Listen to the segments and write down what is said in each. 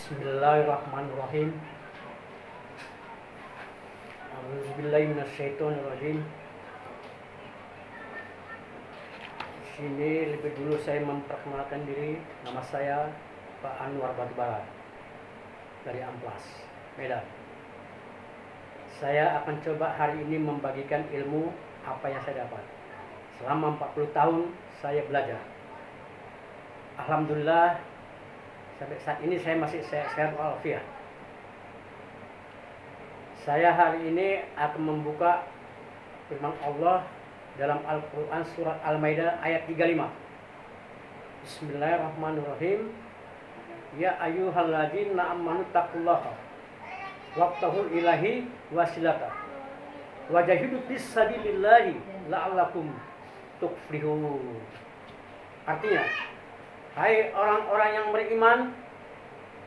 Bismillahirrahmanirrahim. A'udzubillahi minasyaitonirrajim. Di sini lebih dulu saya memperkenalkan diri. Nama saya Pak Anwar Batubara dari Amplas, Medan. Saya akan coba hari ini membagikan ilmu apa yang saya dapat. Selama 40 tahun saya belajar. Alhamdulillah sampai saat ini saya masih sehat walafiat. Saya hari ini akan membuka firman Allah dalam Al-Quran surat Al-Maidah ayat 35. Bismillahirrahmanirrahim. Ya ayyuhalladzina amanu taqullaha wabtaghul ilahi wasilata wajahidu fisabilillahi la'allakum tuflihun. Artinya, hai orang-orang yang beriman,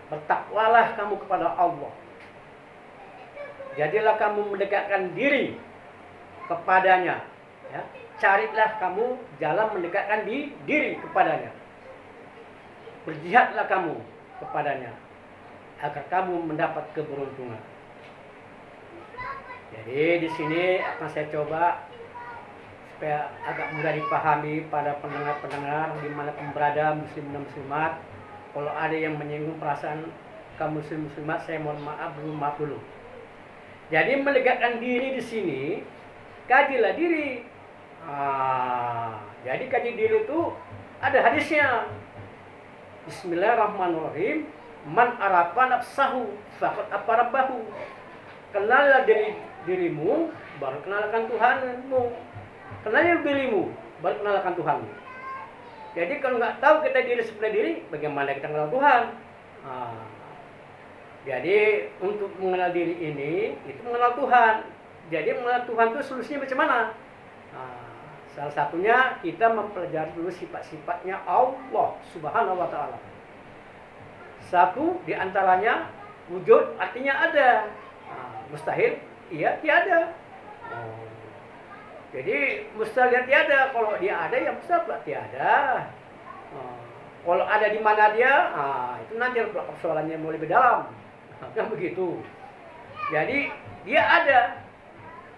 bertakwalah kamu kepada Allah. Jadilah kamu mendekatkan diri kepadanya. Ya. Carilah kamu jalan mendekatkan diri kepadanya. Berjihadlah kamu kepadanya agar kamu mendapat keberuntungan. Jadi di sini akan saya coba supaya agak mudah dipahami pada pendengar-pendengar dimanapun berada, muslim dan muslimat. Kalau ada yang menyinggung perasaan kaum muslim muslimat, saya mohon maaf dulu. Jadi melegatkan diri di sini, kajilah diri. Jadi kaji diri itu ada hadisnya. Bismillahirrahmanirrahim. Man arafa nafsahu faqad afarabahu. Kenallah dirimu, baru kenalkan Tuhanmu. Kenalnya dirimu, baru kenalkan Tuhanmu. Jadi kalau nggak tahu kita diri seperti diri, bagaimana kita kenal Tuhan? Jadi untuk mengenal diri ini, itu mengenal Tuhan. Jadi mengenal Tuhan itu solusinya macam mana? Salah satunya kita mempelajari dulu sifat-sifatnya Allah Subhanahu wa Ta'ala. Satu diantaranya wujud, artinya ada. Mustahil, iya tiada. Jadi mustahil tiada. Kalau dia ada, ya mustahil tiada. Kalau ada di mana dia, itu nanti persoalannya mau lebih dalam. Kan begitu. Jadi dia ada,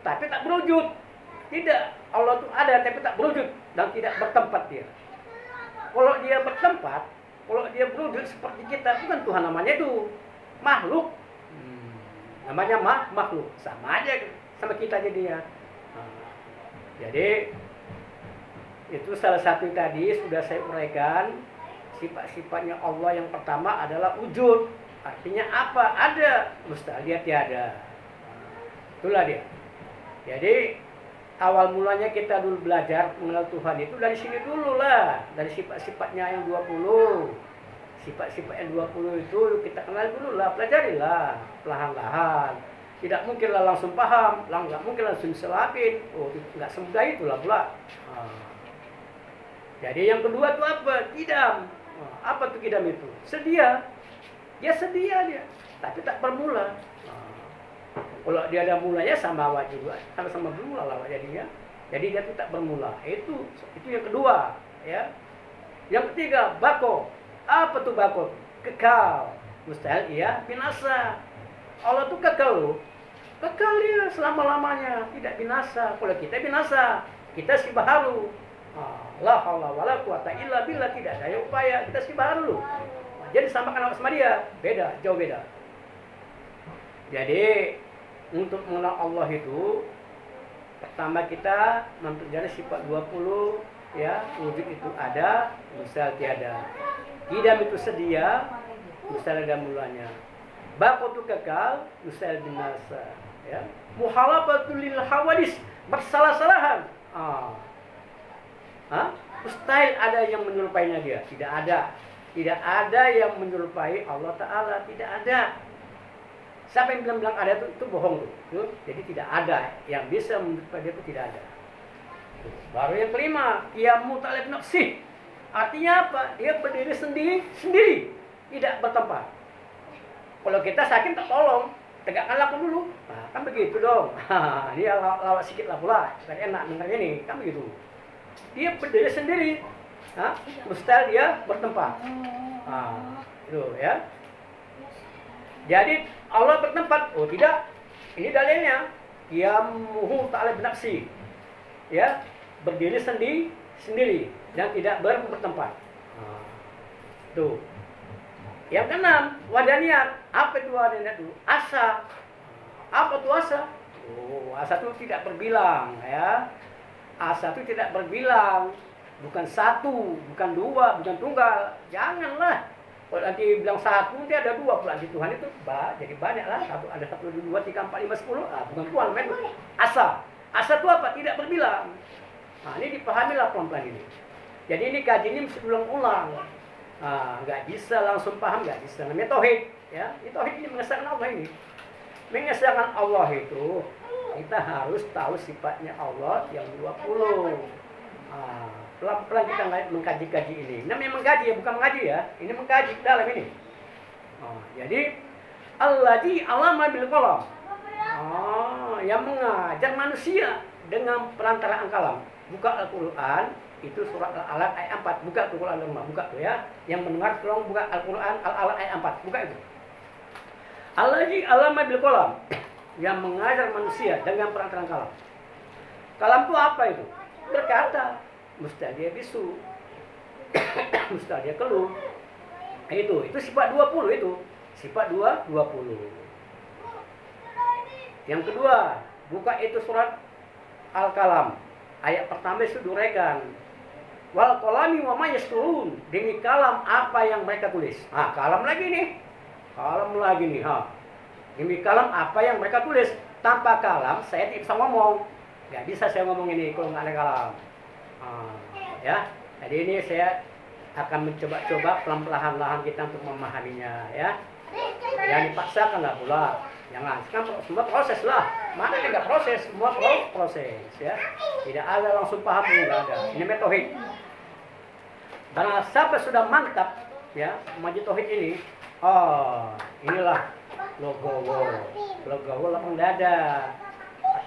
tapi tak berwujud. Tidak, Allah itu ada, tapi tak berwujud dan tidak bertempat dia. Kalau dia bertempat, kalau dia berwujud seperti kita, bukan Tuhan namanya itu, makhluk. Namanya makhluk, sama aja sama kita jadinya. Jadi itu salah satu tadi sudah saya uraikan. Sifat-sifatnya Allah yang pertama adalah wujud. Artinya apa? Ada, mustahil dia tiada. Itulah dia. Jadi awal mulanya kita dulu belajar mengenal Tuhan itu dari sini dulu lah. Dari sifat-sifatnya yang 20. Sifat-sifat yang 20 itu kita kenal dulu lah, pelajarilah perlahan-lahan. Tidak mungkinlah langsung paham, nggak mungkin langsung selapin. Nggak semudah itulah pula. Jadi yang kedua itu apa? Kidam. Apa tuh kidam itu? Sedia. Ya sedia dia, tapi tak bermula. Kalau dia ada mulanya sama awak juga, sama-sama bermula lah jadinya. Jadi dia tak bermula. Itu yang kedua, ya. Yang ketiga, bako. Apa tuh bako? Kekal. Mustahil ia binasa. Allah tuh kekal loh. Kekal dia selama-lamanya, tidak binasa. Kalau kita binasa, kita si baharu. La haula wala quwata illa billah, tidak ada upaya, kita si baharu. Jadi samakan sama dia, beda, jauh beda. Jadi untuk mengenal Allah itu pertama kita mempelajari sifat 20, ya, wujud itu ada, mustahil tiada. Kidam itu sedia, mustahil ada mulanya. Baqo itu kekal, mustahil binasa, ya. Muhalafatul lil hawadis, bersalah-salahan. Mustahil ada yang menyerupainya dia, tidak ada. Tidak ada yang menyerupai Allah Ta'ala, tidak ada. Siapa yang bilang ada itu bohong tuh. Jadi tidak ada yang bisa menyerupai dia, itu tidak ada. Baru yang kelima, qiyamu talib nafsi. Artinya apa? Dia berdiri sendiri, tidak bertempat. Kalau kita sakit tak tolong, tegakkan laku dulu. Kan begitu dong. Dia lawak sikit lah pula, tak enak dengar ini, kan begitu. Dia berdiri sendiri. Mustahil dia bertempat. Itu ya. Jadi Allah bertempat. Oh tidak, ini dalilnya. Qiyamuhu ta'ala binafsi. Ya, berdiri sendiri dan tidak bertempat. Tuh. Yang keenam, wadaniyat. Apa itu wadaniyat itu? Asa. Apa itu asa? Oh, asa itu tidak berbilang, ya. Asa itu tidak berbilang. Bukan satu, bukan dua, bukan tunggal. Janganlah. Kalau nanti bilang satu, nanti ada dua pula di Tuhan itu, jadi banyak lah. Ada satu, dua, tiga, empat, lima, 10. Bukan Tuhan, men. Asa. Asa itu apa? Tidak berbilang. Nah, ini dipahamilah pelan-pelan ini. Jadi ini kaji ini mesti ulang-ulang. Nggak bisa langsung paham, nggak bisa. Namanya tauhid, ya. Ini tauhid ini mengesahkan Allah ini. Mengesahkan Allah itu, kita harus tahu sifatnya Allah yang 20. Pelan-pelan kita mengkaji-kaji ini. Namanya mengkaji ya, bukan mengaji ya. Ini mengkaji dalam ini. Jadi alladzi 'allama bil qalam. Yang mengajar manusia dengan perantaraan kalam. Buka Al-Qur'an, itu surat Al-Alaq ayat 4. Buka Al-Qur'an, buka tuh ya. Yang mendengar tolong buka Al-Qur'an Al-Alaq ayat 4. Buka itu. Alladzi 'allama bil qalam. Yang mengajar manusia dengan perantaraan kalam. Kalam itu apa itu? Berkata. Mesti dia bisu, mesti dia keluh. Itu sifat 20 itu. Sifat 20. Yang kedua, buka itu surat Al-Qalam. Ayat pertama itu duraikan. Wal qalami wa ma yasturun. Demi kalam apa yang mereka tulis. Kalam lagi nih. Kalam lagi nih, Demi kalam apa yang mereka tulis. Tanpa kalam saya tidak bisa ngomong. Gak bisa saya ngomong ini kalau nggak ada kalam. Ya, jadi ini saya akan mencoba-coba pelan-pelan kita untuk memahaminya, ya. Yang dipaksakan lah pula, jangan. Sekarang semua proses lah. Mana yang nggak proses, semua proses, ya. Tidak ada langsung paham, nggak ada. Ini metode. Barang siapa sudah mantap, ya, maju tauhid ini, inilah logo lapang dada.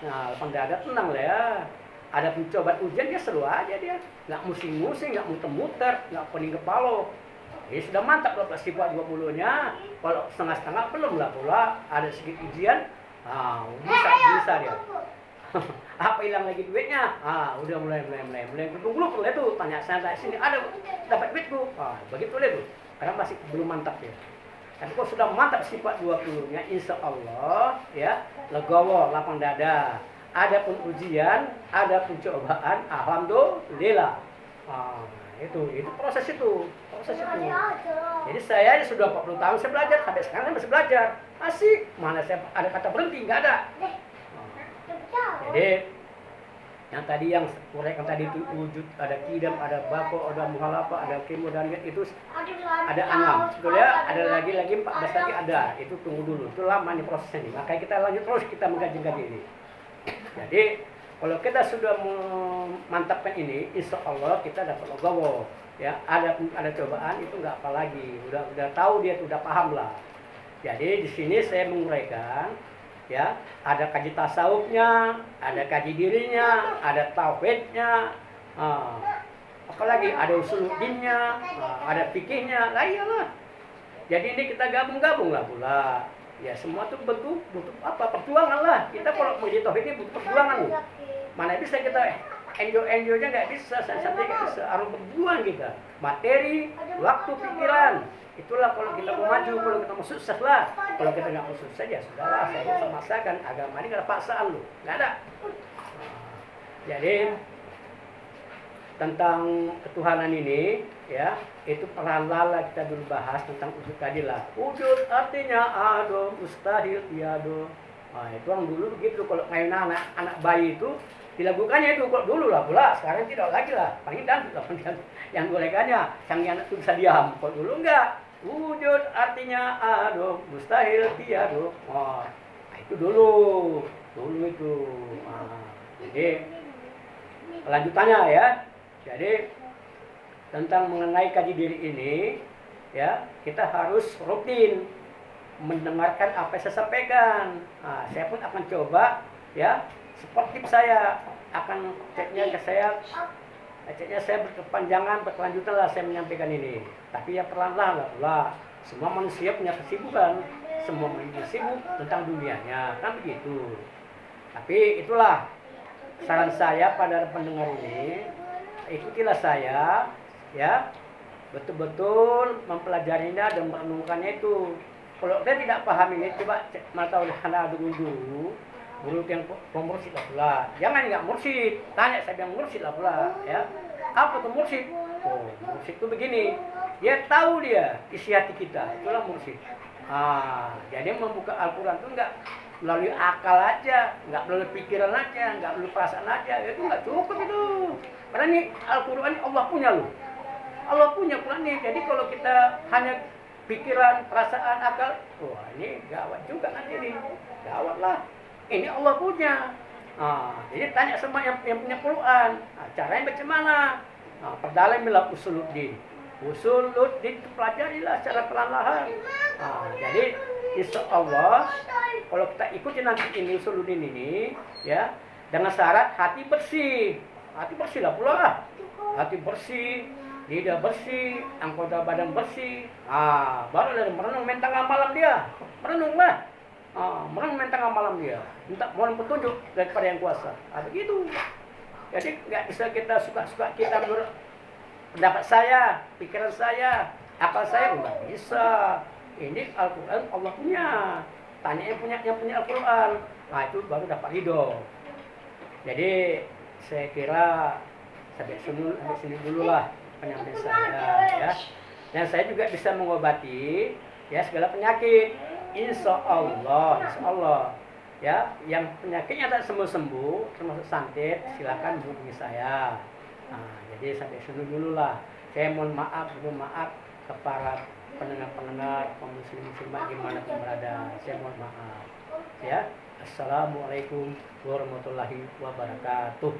Nah, lapang dada tenang lah ya. Ada pencobaan ujian dia seru aja dia, nggak musing-musing, nggak muter-muter, nggak pening kepala. Ini sudah mantap loh sifat 20-nya. Kalau setengah-setengah belum lah pula, ada sedikit ujian, bisa dia. Apa hilang lagi duitnya? Udah mulai tunggu perlu itu tanya sana sini ada dapat duitku. Begitu deh tuh. Karena masih belum mantap ya. Tapi kalau sudah mantap sifat 20-nya, insya Allah ya legowo, lapang dada. Ada pun ujian, ada pun cobaan, alhamdulillah. Itu proses itu. Jadi saya sudah 40 tahun saya belajar, sampai sekarang saya masih belajar. Asik, mana saya ada kata berhenti, nggak ada. Jadi yang tadi yang uraikan tadi itu wujud, ada kidam, ada bako, ada muhalafa, ada kimo dan itu ada 6. Sebetulnya ada lagi 14 lagi ada. Itu tunggu dulu. Itu lama nih prosesnya nih. Makanya kita lanjut terus kita mengkaji ini. Jadi kalau kita sudah memantapkan ini, insya Allah kita dapat logowo. Ya, ada cobaan itu nggak apa lagi. Udah tahu dia udah paham lah. Jadi di sini saya menguraikan, ya, ada kaji tasawufnya, ada kaji dirinya, ada tauhidnya, apalagi ada usuluddinnya, ada fikihnya, lah iyalah. Jadi ini kita gabung-gabung lah pula. Ya semua tuh butuh apa? Perjuangan lah. Kita kalau mau jadi tauhid ini butuh perjuangan. Mana bisa kita enjoy-enjoynya nggak bisa, santai nggak bisa. Harus berjuang kita. Materi, waktu, pikiran. Itulah kalau kita mau maju, kalau kita mau sukses lah. Kalau kita nggak mau sukses ya sudahlah. Saya bisa maksakan agama ini nggak ada paksaan loh, nggak ada. Jadi tentang ketuhanan ini, ya, itu perlahan-lahan kita dulu bahas tentang wujud tadi lah. Wujud artinya ada, mustahil tiada. Itu orang dulu begitu. Kalau main anak bayi itu dilakukannya itu kok dulu lah pula. Sekarang tidak lagi lah. Paling dan yang golekannya, sang anak itu bisa diam. Kok dulu enggak. Wujud artinya ada, mustahil tiada. Itu dulu itu. Jadi lanjutannya ya. Jadi tentang mengenai kaji diri ini, ya, kita harus rutin mendengarkan apa yang saya sampaikan. Saya pun akan coba, ya, seperti saya akan ceknya saya berkepanjangan, berkelanjutan lah saya menyampaikan ini. Tapi ya perlahan-lahan lah. Semua manusia punya kesibukan, semua manusia sibuk tentang dunianya, kan begitu. Tapi itulah saran saya pada pendengar ini, ikutilah saya, ya, betul-betul mempelajarinya dan merenungkannya itu. Kalau kita tidak paham ini, coba mata Anda dulu, guru yang pemursid lah pula. Jangan nggak mursid, tanya saya yang mursid lah pula, ya. Apa tuh mursid? Oh, mursid itu begini, dia tahu dia isi hati kita, itulah mursid. Jadi membuka Al-Quran itu nggak melalui akal aja, nggak melalui pikiran aja, nggak melalui perasaan aja, itu nggak cukup itu. Karena ini Al-Quran Allah punya loh, Allah punya Quran ini. Jadi kalau kita hanya pikiran, perasaan, akal, wah ini gawat juga nanti ini, gawat lah. Ini Allah punya. Jadi tanya sama yang punya Quran, caranya bagaimana? Perdalamilah usuluddin. Usuluddin itu pelajarilah secara perlahan-lahan. Jadi insya Allah kalau kita ikuti nanti ini usuluddin ini, ya, dengan syarat hati bersih. Hati bersih lah pula. Hati bersih, lidah bersih, anggota badan bersih. Baru dari merenung main tengah malam dia. Merenunglah. Merenung main tengah malam dia. Minta mohon petunjuk daripada yang kuasa. Begitu. Jadi nggak bisa kita suka-suka kita menurut pendapat saya, pikiran saya, akal saya, nggak bisa. Ini Al-Quran Allah punya. Tanya yang punya Al-Quran. Itu baru dapat ridho. Jadi saya kira sampai sini dulu lah penyampaian saya, ya. Dan saya juga bisa mengobati, ya, segala penyakit. Insya Allah, ya, yang penyakitnya tak sembuh-sembuh, termasuk santet, silakan hubungi saya. Jadi sampai sini dulu lah. Saya mohon maaf kepada pendengar-pendengar, muslim-muslimat dimanapun berada. Saya mohon maaf, ya. Assalamualaikum warahmatullahi wabarakatuh.